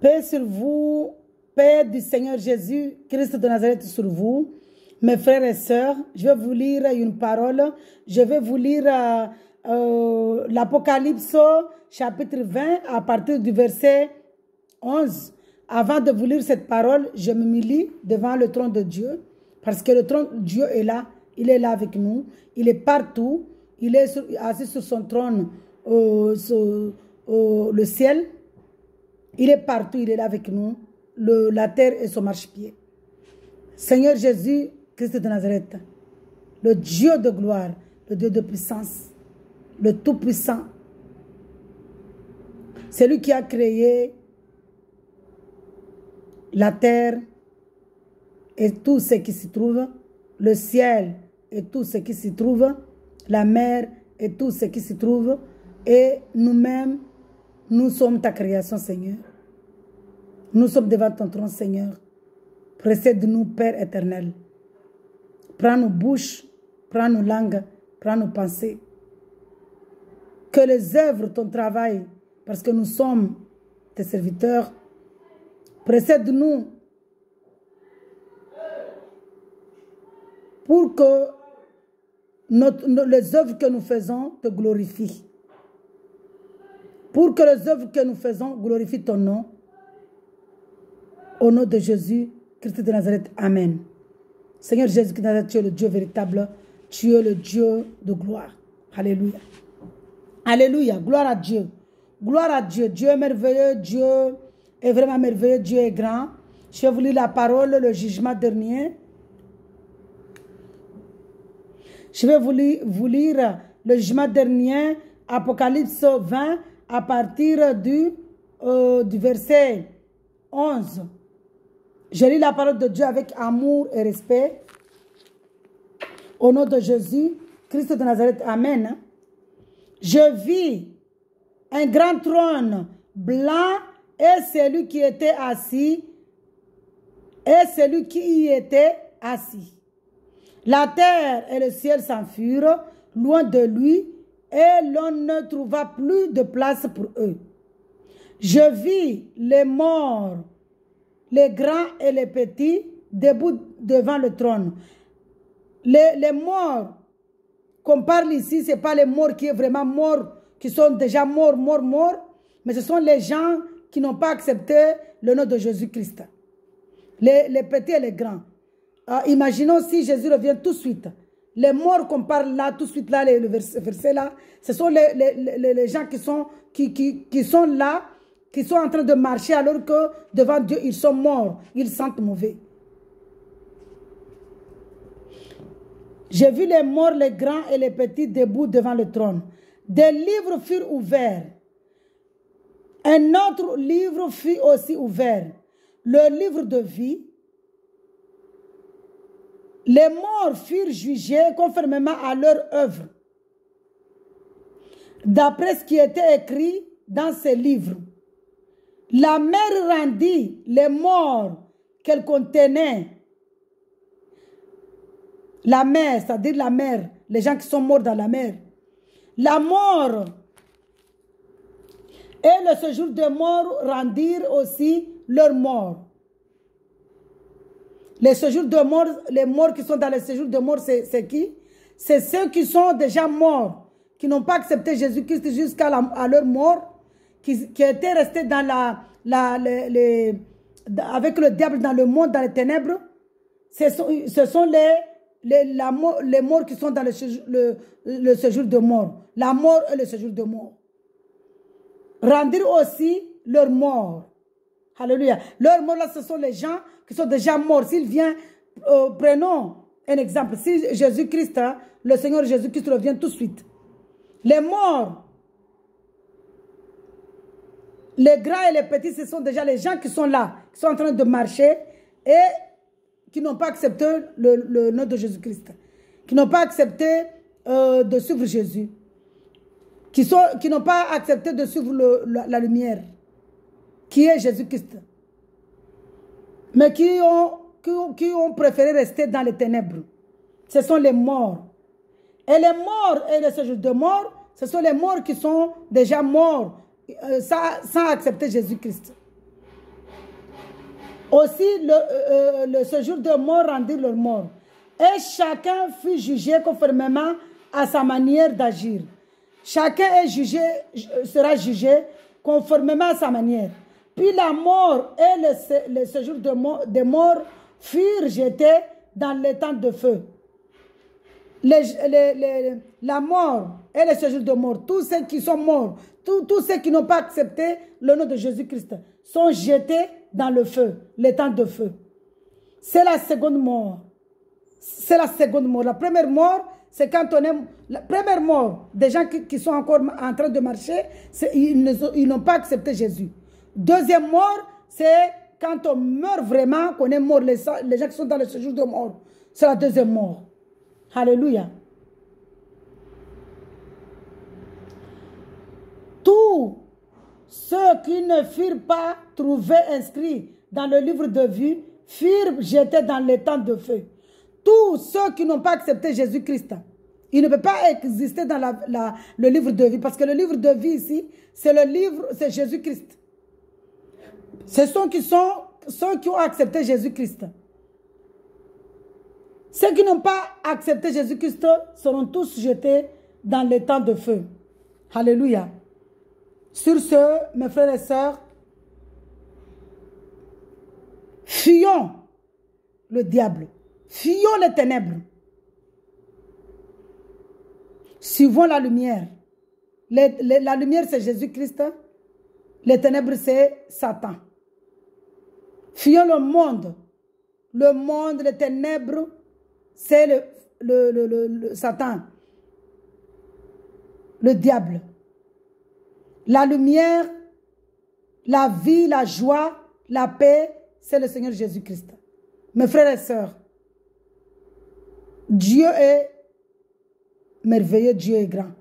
Paix sur vous, paix du Seigneur Jésus, Christ de Nazareth sur vous. Mes frères et sœurs, je vais vous lire une parole. Je vais vous lire l'Apocalypse chapitre 20 à partir du verset 11. Avant de vous lire cette parole, je me humilie devant le trône de Dieu. Parce que le trône de Dieu est là. Il est là avec nous. Il est partout. Il est assis sur son trône, le ciel. Il est partout. Il est là avec nous. La terre est son marchepied. Seigneur Jésus, Christ de Nazareth, le Dieu de gloire, le Dieu de puissance, le Tout-Puissant, c'est lui qui a créé la terre et tout ce qui s'y trouve, le ciel et tout ce qui s'y trouve, la mer et tout ce qui s'y trouve, et nous-mêmes, nous sommes ta création, Seigneur. Nous sommes devant ton trône, Seigneur. Précède-nous, Père éternel. Prends nos bouches, prends nos langues, prends nos pensées. Que les œuvres, ton travail, parce que nous sommes tes serviteurs, précède-nous pour que les œuvres que nous faisons te glorifient. Pour que les œuvres que nous faisons glorifient ton nom. Au nom de Jésus, Christ de Nazareth. Amen. Seigneur Jésus de Nazareth, tu es le Dieu véritable. Tu es le Dieu de gloire. Alléluia. Alléluia. Gloire à Dieu. Gloire à Dieu. Dieu est merveilleux. Dieu est vraiment merveilleux. Dieu est grand. Je vais vous lire la parole, le jugement dernier. Je vais vous lire le jugement dernier, Apocalypse 20, à partir du verset 11. Je lis la parole de Dieu avec amour et respect. Au nom de Jésus, Christ de Nazareth, Amen. Je vis un grand trône blanc et celui qui était assis, et celui qui y était assis. La terre et le ciel s'enfuirent loin de lui, et l'on ne trouva plus de place pour eux. Je vis les morts, les grands et les petits, debout devant le trône. Les morts qu'on parle ici, ce n'est pas les morts qui sont vraiment morts, qui sont déjà morts, mais ce sont les gens qui n'ont pas accepté le nom de Jésus-Christ. Les petits et les grands. Imaginons si Jésus revient tout de suite. Les morts qu'on parle là, tout de suite là, le verset là, ce sont les gens qui sont là, qui sont en train de marcher alors que devant Dieu, ils sont morts. Ils sentent mauvais. J'ai vu les morts, les grands et les petits debout devant le trône. Des livres furent ouverts. Un autre livre fut aussi ouvert. Le livre de vie. Les morts furent jugés conformément à leur œuvre, d'après ce qui était écrit dans ces livres. La mer rendit les morts qu'elle contenait. La mer, c'est-à-dire la mer, les gens qui sont morts dans la mer. La mort et le séjour des morts rendirent aussi leurs morts. Les séjours de mort, les morts qui sont dans les séjours de mort, c'est qui? C'est ceux qui sont déjà morts, qui n'ont pas accepté Jésus-Christ jusqu'à leur mort, qui étaient restés dans avec le diable dans le monde, dans les ténèbres. Ce sont les morts qui sont dans le séjour de mort. La mort et le séjour de mort. Rendirent aussi leur mort. Alléluia. Leurs morts là, ce sont les gens qui sont déjà morts. S'il vient, prenons un exemple. Si Jésus-Christ, le Seigneur Jésus-Christ revient tout de suite. Les morts, les grands et les petits, ce sont déjà les gens qui sont là, qui sont en train de marcher et qui n'ont pas accepté le nom de Jésus-Christ. Qui n'ont pas accepté de suivre Jésus. Qui n'ont pas accepté de suivre la lumière, qui est Jésus-Christ. Mais qui ont préféré rester dans les ténèbres. Ce sont les morts. Et les morts et les séjours de mort, ce sont les morts qui sont déjà morts sans accepter Jésus-Christ. Aussi, le séjour de mort rendirent leur mort. Et chacun fut jugé conformément à sa manière d'agir. Chacun est jugé, sera jugé conformément à sa manière. Puis la mort et le séjour des morts furent jetés dans l'étang de feu. La mort et le séjour de mort, tous ceux qui sont morts, tous ceux qui n'ont pas accepté le nom de Jésus-Christ, sont jetés dans le feu, l'étang de feu. C'est la seconde mort. C'est la seconde mort. La première mort, c'est quand on est... La première mort des gens qui sont encore en train de marcher, ils n'ont pas accepté Jésus. Deuxième mort, c'est quand on meurt vraiment, qu'on est mort, les gens qui sont dans le séjour de mort. C'est la deuxième mort. Alléluia. Tous ceux qui ne furent pas trouvés inscrits dans le livre de vie furent jetés dans l'étang de feu. Tous ceux qui n'ont pas accepté Jésus-Christ, il ne peut pas exister dans le livre de vie, parce que le livre de vie ici, c'est Jésus-Christ. Ce sont ceux qui ont accepté Jésus-Christ. Ceux qui n'ont pas accepté Jésus-Christ seront tous jetés dans l'étang de feu. Alléluia. Sur ce, mes frères et sœurs, fuyons le diable. Fuyons les ténèbres. Suivons la lumière. La lumière, c'est Jésus-Christ. Les ténèbres, c'est Satan. Fuyons le monde. Le monde, les ténèbres, c'est le Satan. Le diable. La lumière, la vie, la joie, la paix, c'est le Seigneur Jésus-Christ. Mes frères et sœurs, Dieu est merveilleux, Dieu est grand.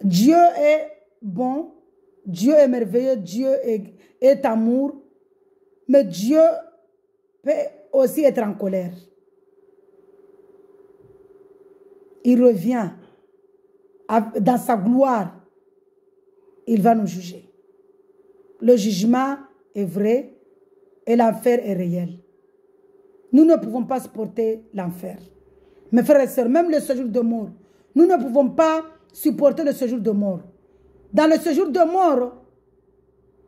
Dieu est bon, Dieu est merveilleux, Dieu est amour, mais Dieu peut aussi être en colère. Il revient dans sa gloire, il va nous juger. Le jugement est vrai et l'enfer est réel. Nous ne pouvons pas supporter l'enfer. Mes frères et sœurs, même le séjour de mort, nous ne pouvons pas supporter le séjour de mort. Dans le séjour de mort,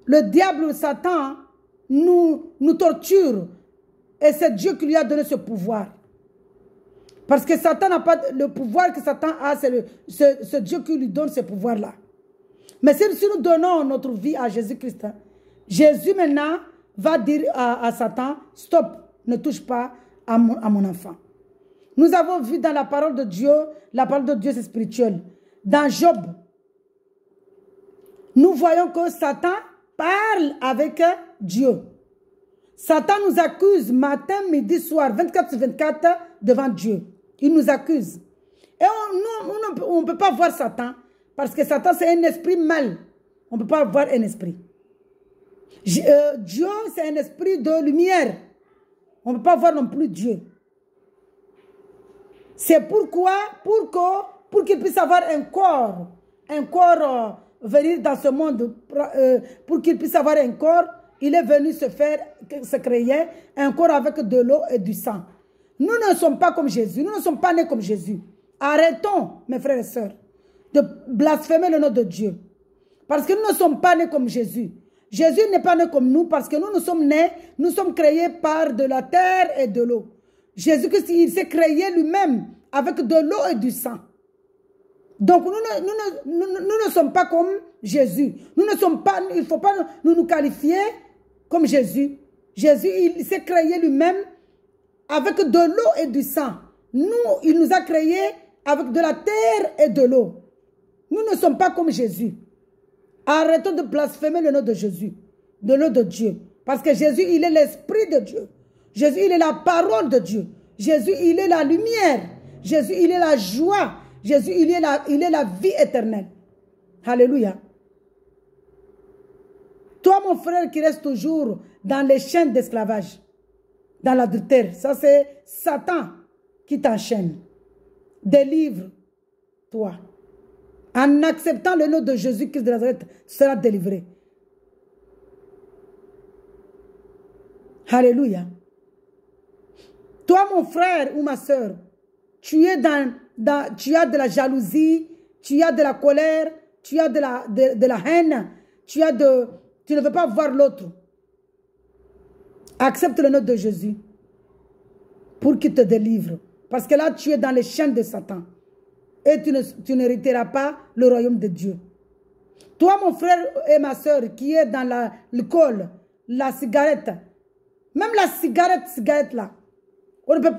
le diable, Satan, nous torture. Et c'est Dieu qui lui a donné ce pouvoir. Parce que Satan n'a pas le pouvoir que Satan a, c'est Dieu qui lui donne ce pouvoir-là. Mais si nous donnons notre vie à Jésus-Christ, Jésus maintenant va dire à Satan, stop, ne touche pas à mon enfant. Nous avons vu dans la parole de Dieu c'est spirituel. Dans Job, nous voyons que Satan parle avec Dieu. Satan nous accuse matin, midi, soir, 24 sur 24 devant Dieu. Il nous accuse. Et on ne peut pas voir Satan parce que Satan c'est un esprit mal. On ne peut pas voir un esprit. Dieu c'est un esprit de lumière. On ne peut pas voir non plus Dieu. C'est pourquoi, pour qu'il puisse avoir un corps venir dans ce monde, pour qu'il puisse avoir un corps, il est venu se créer un corps avec de l'eau et du sang. Nous ne sommes pas comme Jésus, nous ne sommes pas nés comme Jésus. Arrêtons, mes frères et sœurs, de blasphémer le nom de Dieu. Parce que nous ne sommes pas nés comme Jésus. Jésus n'est pas né comme nous parce que nous sommes nés, nous sommes créés par de la terre et de l'eau. Jésus-Christ, il s'est créé lui-même avec de l'eau et du sang. Donc nous ne sommes pas comme Jésus. Nous ne sommes pas, il ne faut pas nous qualifier comme Jésus. Jésus, il s'est créé lui-même avec de l'eau et du sang. Nous, il nous a créés avec de la terre et de l'eau. Nous ne sommes pas comme Jésus. Arrêtons de blasphémer le nom de Jésus, de nom de Dieu. Parce que Jésus, il est l'Esprit de Dieu. Jésus, il est la parole de Dieu. Jésus, il est la lumière. Jésus, il est la joie. Jésus, il est la vie éternelle. Alléluia. Toi, mon frère, qui reste toujours dans les chaînes d'esclavage, dans l'adultère, ça c'est Satan qui t'enchaîne. Délivre-toi. En acceptant le nom de Jésus-Christ de Nazareth, tu seras délivré. Alléluia. Toi, mon frère ou ma soeur, tu as de la jalousie, tu as de la colère, tu as de la haine, tu ne veux pas voir l'autre. Accepte le nom de Jésus pour qu'il te délivre. Parce que là, tu es dans les chaînes de Satan. Et tu n'hériteras pas le royaume de Dieu. Toi, mon frère et ma soeur, qui est dans l'alcool, la cigarette, même la cigarette là, on ne peut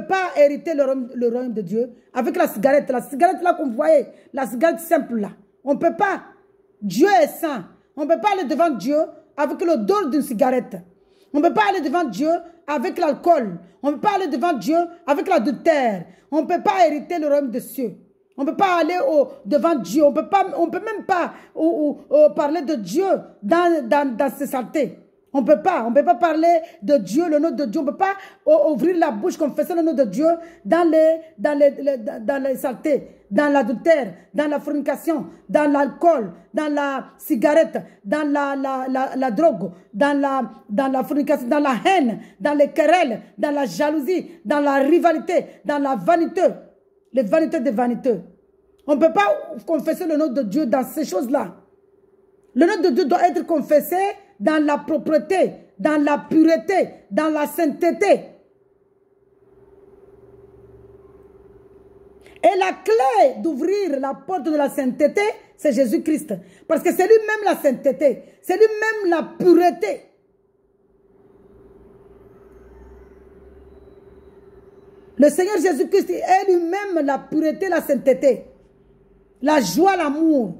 pas hériter le royaume de Dieu avec la cigarette là qu'on voyait, la cigarette simple là. On ne peut pas. Dieu est saint. On ne peut pas aller devant Dieu avec l'odeur d'une cigarette. On ne peut pas aller devant Dieu avec l'alcool. On ne peut pas aller devant Dieu avec l'adultère. On ne peut pas hériter le royaume des cieux. On ne peut pas aller devant Dieu. On peut même pas parler de Dieu dans ces saletés. On ne peut pas parler de Dieu, le nom de Dieu. On ne peut pas ouvrir la bouche, confesser le nom de Dieu dans les saletés, dans l'adultère, dans la fornication, dans l'alcool, dans la cigarette, dans la drogue, dans la fornication, dans la haine, dans les querelles, dans la jalousie, dans la rivalité, dans la vanité, les vanités des vaniteux. On ne peut pas confesser le nom de Dieu dans ces choses-là. Le nom de Dieu doit être confessé dans la propreté, dans la pureté, dans la sainteté. Et la clé d'ouvrir la porte de la sainteté, c'est Jésus-Christ. Parce que c'est lui-même la sainteté. C'est lui-même la pureté. Le Seigneur Jésus-Christ est lui-même la pureté, la sainteté. La joie, l'amour.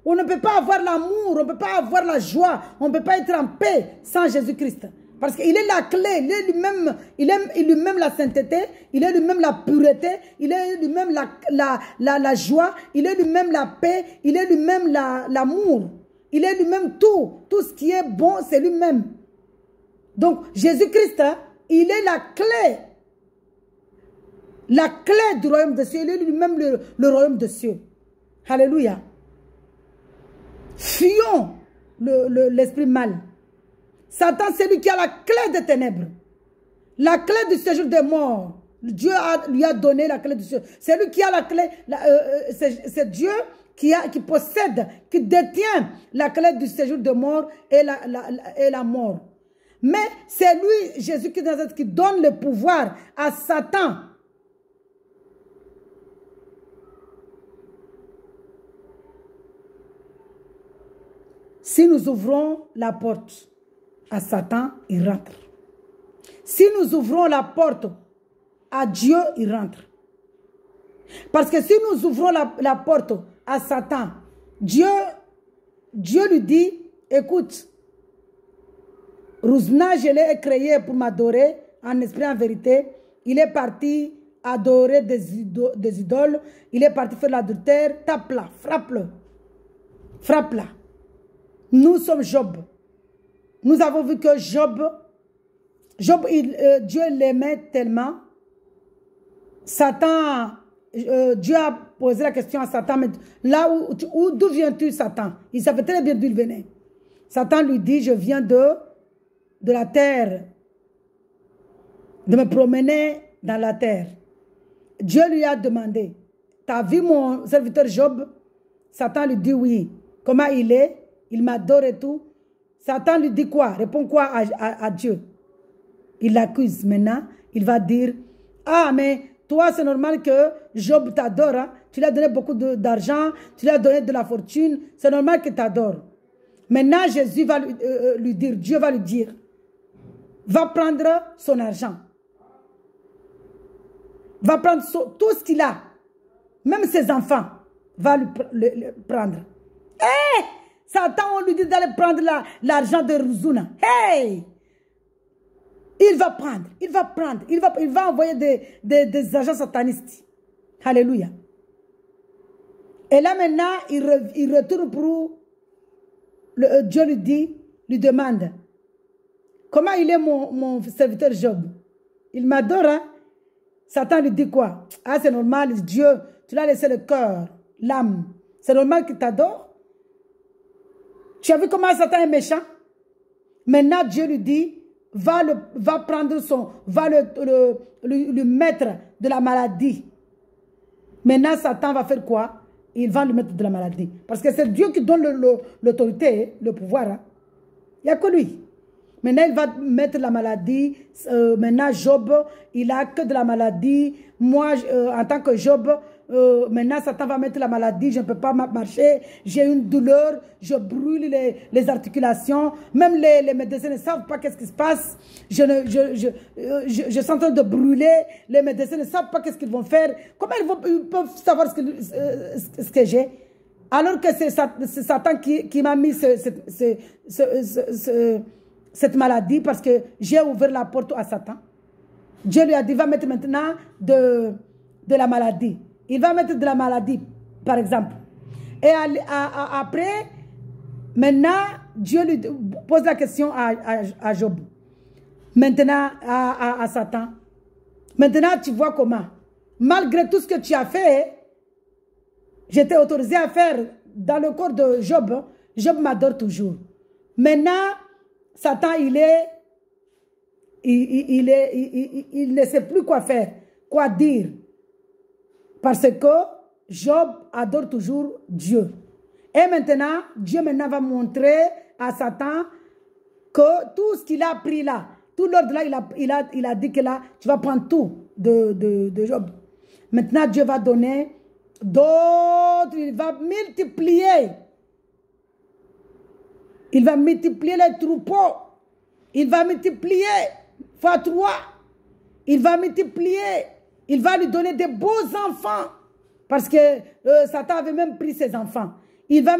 On ne peut pas avoir l'amour, on ne peut pas avoir la joie, on ne peut pas être en paix sans Jésus-Christ. Parce qu'il est la clé, il est lui-même la sainteté, il est lui-même la pureté, il est lui-même la joie, il est lui-même la paix, il est lui-même l'amour. Il est lui-même tout. Tout ce qui est bon, c'est lui-même. Donc, Jésus-Christ, il est la clé. La clé du royaume des cieux, il est lui-même le royaume des cieux. Alléluia. Fuyons l'esprit mal. Satan, c'est lui qui a la clé des ténèbres. La clé du séjour des morts. Dieu lui a donné la clé du séjour. C'est lui qui a la clé. C'est Dieu qui possède, qui détient la clé du séjour des morts et la mort. Mais c'est lui, Jésus qui donne le pouvoir à Satan. Si nous ouvrons la porte à Satan, il rentre. Si nous ouvrons la porte à Dieu, il rentre. Parce que si nous ouvrons la porte à Satan, Dieu lui dit, écoute, Rouzna, je l'ai créé pour m'adorer en esprit, en vérité. Il est parti adorer des idoles. Il est parti faire l'adultère. Tape-la, frappe-le. Frappe-la. Nous sommes Job. Nous avons vu que Job, Dieu l'aimait tellement. Satan, Dieu a posé la question à Satan, mais là d'où viens-tu, Satan? Il savait très bien d'où il venait. Satan lui dit, je viens de la terre, de me promener dans la terre. Dieu lui a demandé, t'as vu mon serviteur Job? Satan lui dit oui. Comment il est? Il m'adore et tout. Satan lui dit quoi? Répond quoi à Dieu? Il l'accuse maintenant. Il va dire, ah mais toi c'est normal que Job t'adore. Hein? Tu lui as donné beaucoup d'argent. Tu lui as donné de la fortune. C'est normal qu'il t'adore. Maintenant Jésus va lui dire, Dieu va lui dire, va prendre son argent. Va prendre tout ce qu'il a. Même ses enfants. Va le prendre. Hey! Satan, on lui dit d'aller prendre l'argent de Rouzouna. Hey! Il va prendre, il va envoyer des agents satanistes. Alléluia. Et là maintenant, il retourne pour... Dieu lui demande, comment il est mon serviteur Job? Il m'adore, hein? Satan lui dit quoi? Ah, c'est normal, Dieu, tu l'as laissé le cœur, l'âme. C'est normal qu'il t'adore. Tu as vu comment Satan est méchant? Maintenant, Dieu lui dit, va lui mettre de la maladie. Maintenant, Satan va faire quoi? Il va lui mettre de la maladie. Parce que c'est Dieu qui donne l'autorité, le pouvoir. Hein. Il n'y a que lui. Maintenant, il va mettre la maladie. Maintenant, Job, il n'a que de la maladie. Moi, en tant que Job, maintenant, Satan va mettre la maladie. Je ne peux pas marcher. J'ai une douleur. Je brûle les articulations. Même les médecins ne savent pas qu'est-ce qui se passe. Je suis en train de brûler. Les médecins ne savent pas qu'est-ce qu'ils vont faire. Comment ils peuvent savoir ce que j'ai? Alors que c'est Satan qui m'a mis cette maladie parce que j'ai ouvert la porte à Satan. Dieu lui a dit, va mettre maintenant de la maladie. Il va mettre de la maladie, par exemple. Et après, maintenant, Dieu lui pose la question à Job. Maintenant, à Satan. Maintenant, tu vois comment. Malgré tout ce que tu as fait, j'étais autorisé à faire dans le corps de Job. Job m'adore toujours. Maintenant, Satan, il ne sait plus quoi faire, quoi dire. Parce que Job adore toujours Dieu. Et maintenant, Dieu va montrer à Satan que tout ce qu'il a pris là, tout l'ordre là, il a dit que là, tu vas prendre tout de Job. Maintenant, Dieu va donner d'autres, il va multiplier. Il va multiplier les troupeaux. Il va multiplier fois 3. Il va multiplier. Il va lui donner des beaux enfants. Parce que Satan avait même pris ses enfants. Il va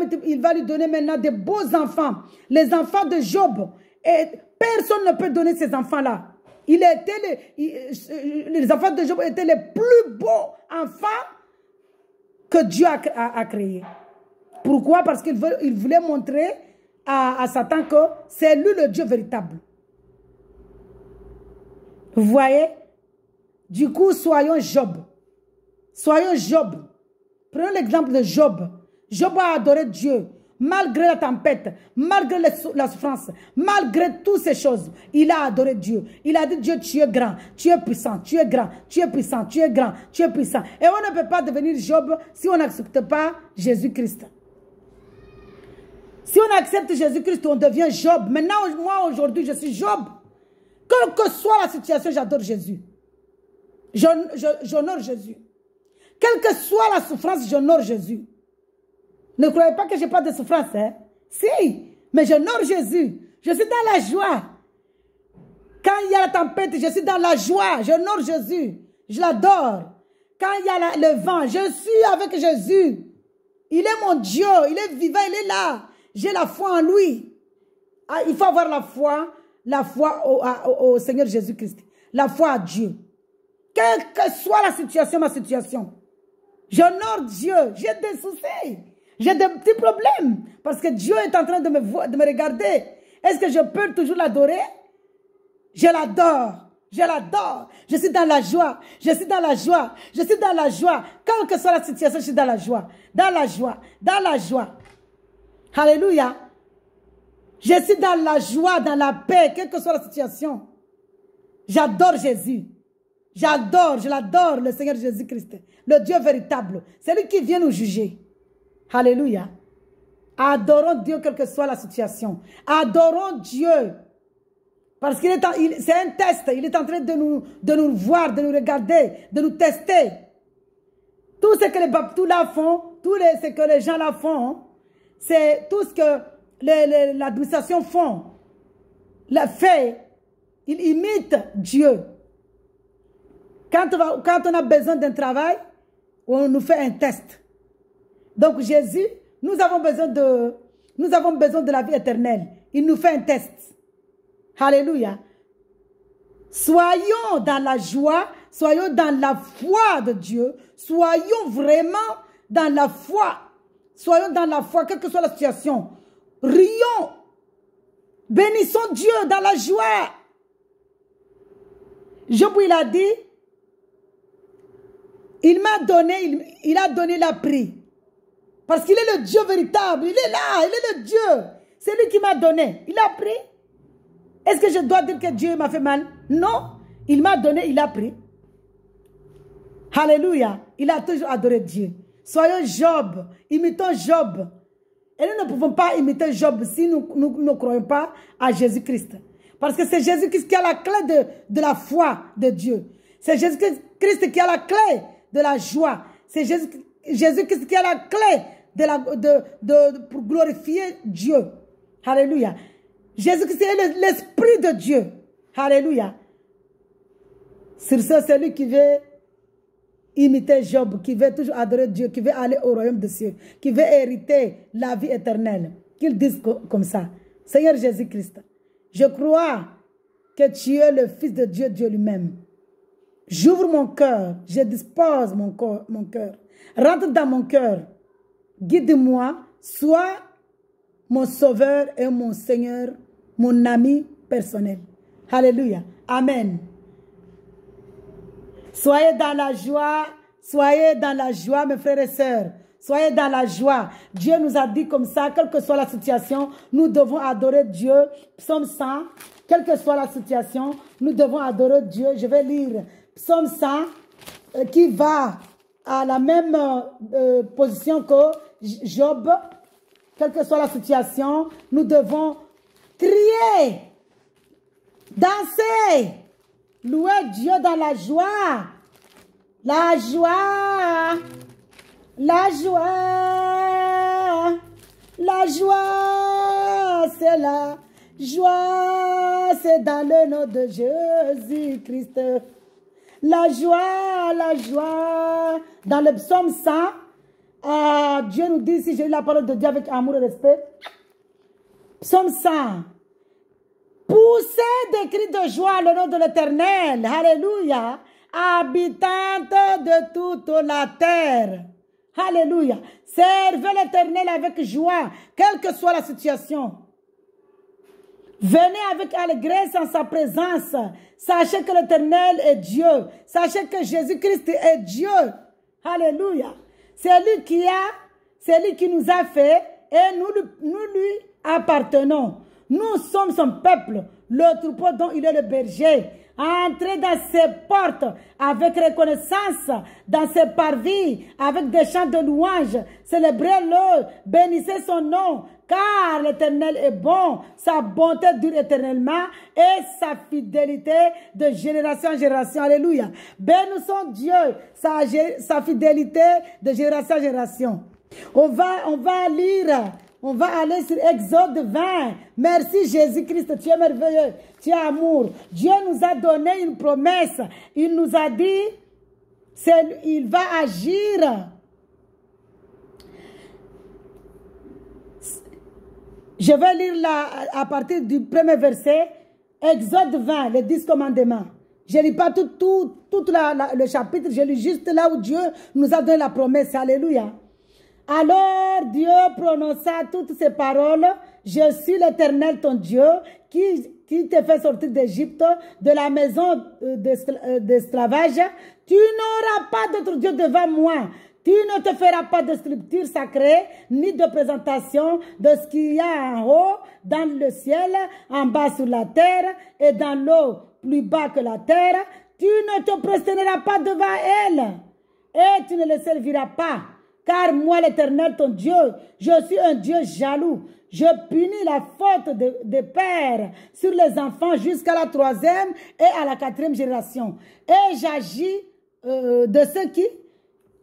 lui donner maintenant des beaux enfants. Les enfants de Job. Et personne ne peut donner ces enfants-là. Les enfants de Job étaient les plus beaux enfants que Dieu a créés. Pourquoi? Parce qu'il voulait montrer à Satan que c'est lui le Dieu véritable. Vous voyez? Du coup, soyons Job. Soyons Job. Prenons l'exemple de Job. Job a adoré Dieu. Malgré la tempête, malgré la souffrance, malgré toutes ces choses, il a adoré Dieu. Il a dit, Dieu, tu es grand, tu es puissant, tu es grand, tu es puissant, tu es grand, tu es puissant. Et on ne peut pas devenir Job si on n'accepte pas Jésus-Christ. Si on accepte Jésus-Christ, on devient Job. Maintenant, moi, aujourd'hui, je suis Job. Quelle que soit la situation, j'adore Jésus. J'honore Jésus. Quelle que soit la souffrance, j'honore Jésus. Ne croyez pas que je n'ai pas de souffrance. Hein? Si, mais j'honore Jésus. Je suis dans la joie. Quand il y a la tempête, je suis dans la joie. J'honore Jésus. Je l'adore. Quand il y a le vent, je suis avec Jésus. Il est mon Dieu. Il est vivant, il est là. J'ai la foi en lui. Ah, il faut avoir la foi au Seigneur Jésus-Christ. La foi à Dieu. Quelle que soit la situation, ma situation. J'honore Dieu. J'ai des soucis. J'ai des petits problèmes. Parce que Dieu est en train de me regarder. Est-ce que je peux toujours l'adorer? Je l'adore. Je l'adore. Je suis dans la joie. Je suis dans la joie. Je suis dans la joie. Quelle que soit la situation, je suis dans la joie. Dans la joie. Dans la joie. Alléluia. Je suis dans la joie, dans la paix, quelle que soit la situation. J'adore Jésus. Je l'adore, le Seigneur Jésus-Christ. Le Dieu véritable. C'est lui qui vient nous juger. Alléluia. Adorons Dieu, quelle que soit la situation. Adorons Dieu. Parce qu'il c'est un test. Il est en train de nous voir, de nous regarder, de nous tester. Tout ce que les baptous là font, ce que les gens là font, c'est tout ce que l'administration font. La fait, ils imitent Dieu. Quand on a besoin d'un travail, on nous fait un test. Donc Jésus, nous avons besoin de la vie éternelle. Il nous fait un test. Alléluia. Soyons dans la joie, soyons dans la foi de Dieu, soyons vraiment dans la foi. Soyons dans la foi, quelle que soit la situation. Rions. Bénissons Dieu dans la joie. Job, il a dit, il a donné la prix. Parce qu'il est le Dieu véritable. Il est là, il est le Dieu. C'est lui qui m'a donné. Il a pris. Est-ce que je dois dire que Dieu m'a fait mal? Non. Il m'a donné, il a pris. Alléluia. Il a toujours adoré Dieu. Soyons Job. Imitons Job. Et nous ne pouvons pas imiter Job si nous ne croyons pas à Jésus-Christ. Parce que c'est Jésus-Christ qui a la clé de la foi de Dieu. C'est Jésus-Christ qui a la clé de la joie. C'est Jésus-Christ qui a la clé pour glorifier Dieu. Alléluia. Jésus-Christ est l'Esprit de Dieu. Alléluia. Sur ce, celui qui veut imiter Job, qui veut toujours adorer Dieu, qui veut aller au royaume des cieux, qui veut hériter la vie éternelle, qu'il dise comme ça. Seigneur Jésus-Christ, je crois que tu es le Fils de Dieu, Dieu lui-même. J'ouvre mon cœur, je dispose mon cœur. Rentre dans mon cœur. Guide-moi, sois mon sauveur et mon Seigneur, mon ami personnel. Alléluia. Amen. Soyez dans la joie, mes frères et sœurs. Soyez dans la joie. Dieu nous a dit comme ça, quelle que soit la situation, nous devons adorer Dieu. Psaume 100, quelle que soit la situation, nous devons adorer Dieu. Je vais lire Psaume 100, qui va à la même position que Job. Quelle que soit la situation, nous devons crier, danser, louer Dieu dans la joie. La joie, la joie, la joie, c'est la joie, c'est dans le nom de Jésus-Christ. La joie, dans le psaume 100, Dieu nous dit, si j'ai lu la parole de Dieu avec amour et respect, psaume 100, poussez des cris de joie le nom de l'Éternel, alléluia, habitante de toute la terre, alléluia, servez l'Éternel avec joie, quelle que soit la situation. Venez avec allégresse en sa présence. Sachez que l'Éternel est Dieu. Sachez que Jésus-Christ est Dieu. Alléluia. C'est lui qui nous a fait et nous lui appartenons. Nous sommes son peuple, le troupeau dont il est le berger. Entrez dans ses portes avec reconnaissance, dans ses parvis, avec des chants de louange. Célébrez-le, bénissez son nom, car l'Éternel est bon, sa bonté dure éternellement et sa fidélité de génération en génération. Alléluia. Bénissons Dieu, sa fidélité de génération en génération. On va lire. On va aller sur Exode 20. Merci Jésus-Christ, tu es merveilleux, tu es amour. Dieu nous a donné une promesse. Il nous a dit, il va agir. Je vais lire à partir du premier verset, Exode 20, les 10 commandements. Je ne lis pas tout le chapitre, je lis juste là où Dieu nous a donné la promesse. Alléluia. Alors Dieu prononça toutes ces paroles. Je suis l'Éternel ton Dieu qui te fait sortir d'Égypte, de la maison d'esclavage. Tu n'auras pas d'autre Dieu devant moi. Tu ne te feras pas de sculpture sacrée, ni de présentation de ce qu'il y a en haut, dans le ciel, en bas sur la terre, et dans l'eau plus bas que la terre. Tu ne te prosterneras pas devant elle, et tu ne les serviras pas. Car moi, l'Éternel, ton Dieu, je suis un Dieu jaloux. Je punis la faute des pères sur les enfants jusqu'à la 3e et à la 4e génération. Et j'agis de ceux qui...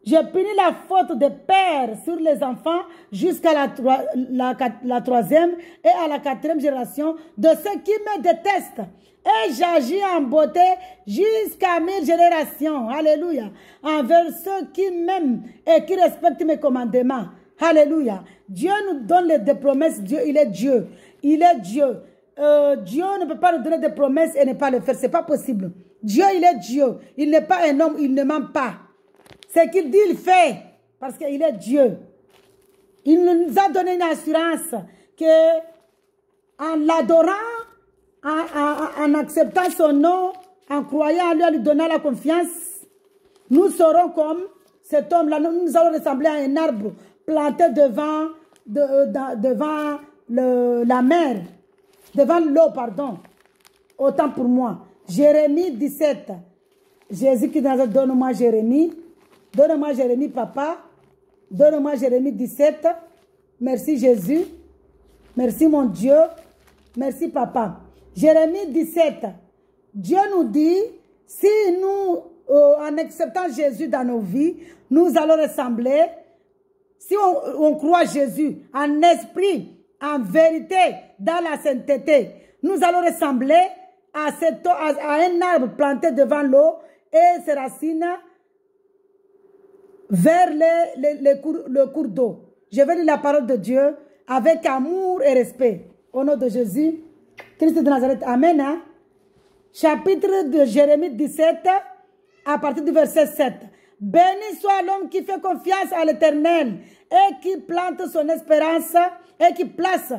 Je punis la faute des pères sur les enfants jusqu'à la 3e et à la 4e génération de ceux qui me détestent. Et j'agis en beauté jusqu'à 1000 générations. Alléluia. Envers ceux qui m'aiment et qui respectent mes commandements. Alléluia. Dieu nous donne des promesses. Dieu, il est Dieu. Il est Dieu. Dieu ne peut pas nous donner des promesses et ne pas le faire. C'est pas possible. Dieu, il est Dieu. Il n'est pas un homme. Il ne ment pas. Ce qu'il dit, il fait. Parce qu'il est Dieu. Il nous a donné une assurance que en l'adorant, en acceptant son nom, en croyant en lui, en lui donnant la confiance, nous serons comme cet homme-là. Nous allons ressembler à un arbre planté devant la mer, devant l'eau, pardon. autant pour moi. Jérémie 17. Jésus qui dit, donne-moi Jérémie. Donne-moi Jérémie, papa. Donne-moi Jérémie 17. Merci Jésus. Merci mon Dieu. Merci papa. Jérémie 17. Dieu nous dit, si nous, en acceptant Jésus dans nos vies, nous allons ressembler, si on croit Jésus en esprit, en vérité, dans la sainteté, nous allons ressembler à un arbre planté devant l'eau et ses racines vers le cours d'eau. Je vais lire la parole de Dieu avec amour et respect. Au nom de Jésus, Christ de Nazareth. Amen. Hein? Chapitre de Jérémie 17, à partir du verset 7. Béni soit l'homme qui fait confiance à l'Éternel et qui plante son espérance et qui place,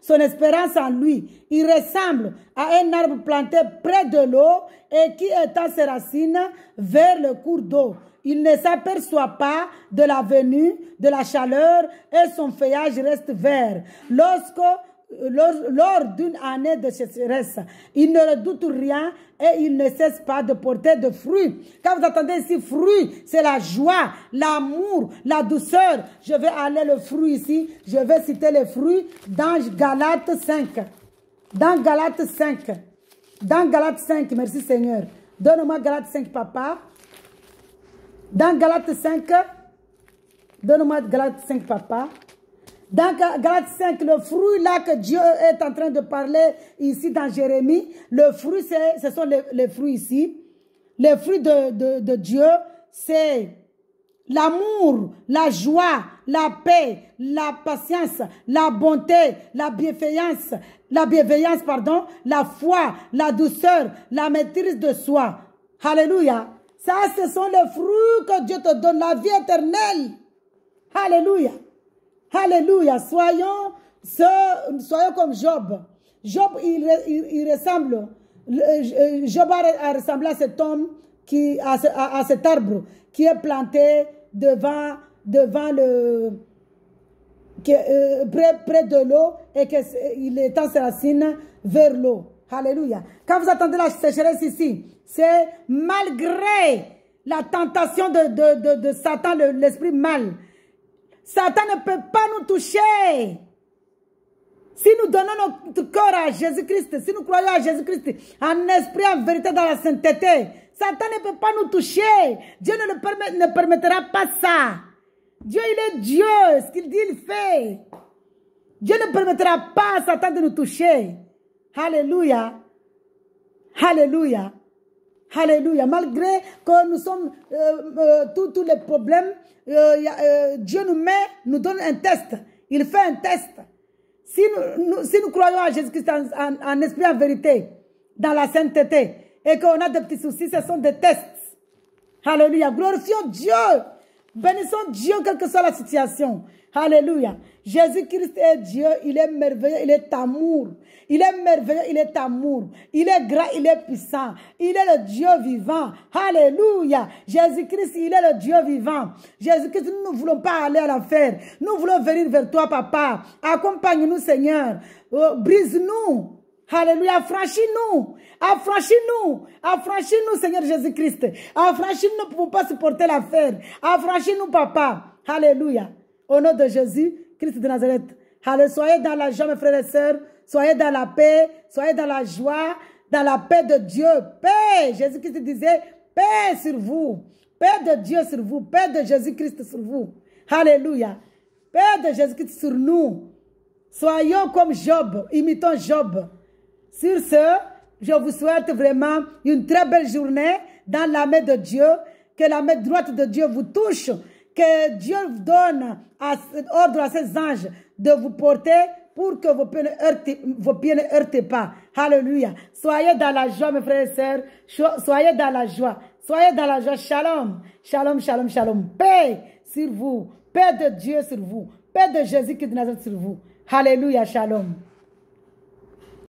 son espérance en lui. Il ressemble à un arbre planté près de l'eau et qui étend ses racines vers le cours d'eau. Il ne s'aperçoit pas de la venue de la chaleur et son feuillage reste vert. Lors d'une année de sécheresse, il ne redoute rien et il ne cesse pas de porter de fruits. Quand vous entendez ici fruits, c'est la joie, l'amour, la douceur. Je vais aller le fruit ici. Je vais citer les fruits dans Galates 5. Dans Galates 5. Dans Galates 5, merci Seigneur. Donne-moi Galates 5, papa. Dans Galates 5, donne-moi Galates 5, papa. Dans Galates 5, le fruit là que Dieu est en train de parler ici dans Jérémie, le fruit, ce sont les fruits ici. Les fruits de Dieu, c'est l'amour, la joie, la paix, la patience, la bonté, la bienveillance, la foi, la douceur, la maîtrise de soi. Alléluia. Ça, ce sont les fruits que Dieu te donne, la vie éternelle. Alléluia. Alléluia. Soyons comme Job. Job, il ressemble. Job a ressemblé à cet homme, à cet arbre qui est planté devant près de l'eau et qu'il étend ses racines vers l'eau. Alléluia. Quand vous attendez la sécheresse ici, c'est malgré la tentation de Satan, l'esprit mal. Satan ne peut pas nous toucher. Si nous donnons notre corps à Jésus-Christ, si nous croyons à Jésus-Christ, en esprit, en vérité, dans la sainteté, Satan ne peut pas nous toucher. Dieu ne permettra pas ça. Dieu, il est Dieu. Ce qu'il dit, il fait. Dieu ne permettra pas à Satan de nous toucher. Alléluia. Alléluia. Alléluia. Malgré que nous sommes tous les problèmes, Dieu nous donne un test. Il fait un test. Si nous croyons à Jésus-Christ en esprit, en vérité, dans la sainteté, et qu'on a des petits soucis, ce sont des tests. Alléluia. Glorifions Dieu. Bénissons Dieu, quelle que soit la situation. Alléluia. Jésus-Christ est Dieu, il est merveilleux, il est amour. Il est merveilleux, il est amour. Il est grand, il est puissant. Il est le Dieu vivant. Alléluia. Jésus-Christ, il est le Dieu vivant. Jésus-Christ, nous ne voulons pas aller à l'enfer. Nous voulons venir vers toi, papa. Accompagne-nous, Seigneur. Brise-nous. Alléluia. Affranchis-nous. Affranchis-nous. Affranchis-nous, Seigneur Jésus-Christ. Affranchis-nous, nous ne pouvons pas supporter l'affaire. Affranchis-nous, papa. Alléluia. Au nom de Jésus, Christ de Nazareth. Allez, soyez dans la joie, mes frères et sœurs. Soyez dans la paix. Soyez dans la joie. Dans la paix de Dieu. Paix. Jésus-Christ disait, paix sur vous. Paix de Dieu sur vous. Paix de Jésus-Christ sur vous. Alléluia. Paix de Jésus-Christ sur nous. Soyons comme Job. Imitons Job. Sur ce, je vous souhaite vraiment une très belle journée dans la main de Dieu. Que la main droite de Dieu vous touche. Que Dieu donne ordre à ses anges de vous porter pour que vos pieds ne heurtent pas. Alléluia. Soyez dans la joie, mes frères et sœurs. Soyez dans la joie. Soyez dans la joie. Shalom. Shalom, shalom, shalom. Paix sur vous. Paix de Dieu sur vous. Paix de Jésus qui est de Nazareth sur vous. Alléluia. Shalom.